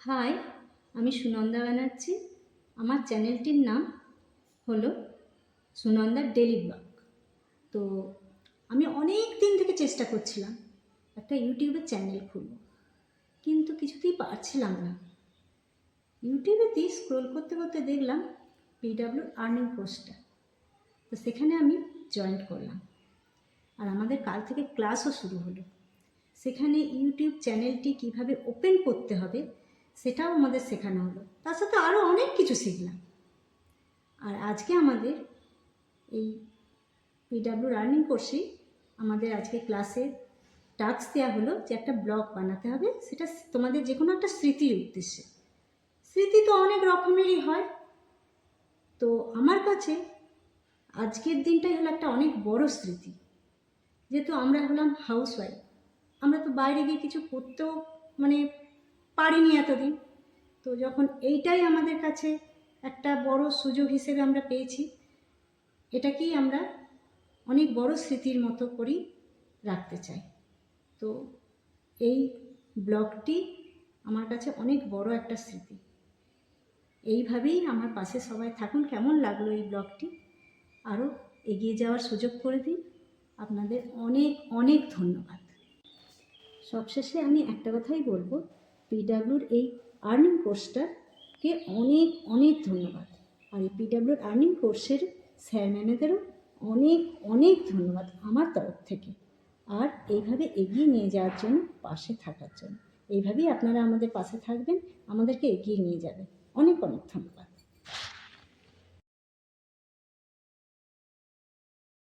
High, আমি সুনন্দা ব্যানার্জি। আমার চ্যানেলটির নাম হলো সুনন্দার ডেলি ব্লগ। তো আমি অনেক দিন থেকে চেষ্টা করছিলাম একটা ইউটিউবের চ্যানেল খুলব, কিন্তু কিছুতেই পারছিলাম না। ইউটিউবেতে স্ক্রোল করতে করতে দেখলাম পিডাব্লিউ আর্নিং কোর্সটা। তো সেখানে আমি জয়েন করলাম, আর আমাদের কাল থেকে ক্লাসও শুরু হলো। সেখানে ইউটিউব চ্যানেলটি কিভাবে ওপেন করতে হবে সেটাও আমাদের শেখানো হলো। তার সাথে আরও অনেক কিছু শিখলাম। আর আজকে আমাদের এই পিডাব্লিউ আর্নিং কোর্সে আমাদের আজকে ক্লাসে টাস্ক দেওয়া হলো যে একটা ব্লগ বানাতে হবে, সেটা তোমাদের যে কোনো একটা স্মৃতির উদ্দেশ্যে। স্মৃতি তো অনেক রকমেরই হয়। তো আমার কাছে আজকের দিনটাই হলো একটা অনেক বড় স্মৃতি। যেহেতু আমরা হলাম হাউসওয়াইফ, আমরা তো বাইরে গিয়ে কিছু করতেও পারিনি এতদিন। তো যখন এইটাই আমাদের কাছে একটা বড় সুযোগ হিসেবে আমরা পেয়েছি, এটাকেই আমরা অনেক বড় স্মৃতির মতো করেই রাখতে চাই। তো এই ব্লগটি আমার কাছে অনেক বড় একটা স্মৃতি। এইভাবেই আমার পাশে সবাই থাকুন। কেমন লাগলো এই ব্লগটি? আরও এগিয়ে যাওয়ার সুযোগ করে দিন। আপনাদের অনেক অনেক ধন্যবাদ। সবশেষে আমি একটা কথাই বলবো, পিডাব্লিউর এই আর্নিং কোর্সটাকে অনেক অনেক ধন্যবাদ। আর এই পিডাব্লিউর আর্নিং কোর্সের স্যার ম্যামেদেরও অনেক অনেক ধন্যবাদ আমার তরফ থেকে। আর এইভাবে এগিয়ে নিয়ে যাওয়ার জন্য, পাশে থাকার জন্য। এইভাবেই আপনারা আমাদের পাশে থাকবেন, আমাদেরকে এগিয়ে নিয়ে যাবেন। অনেক অনেক ধন্যবাদ।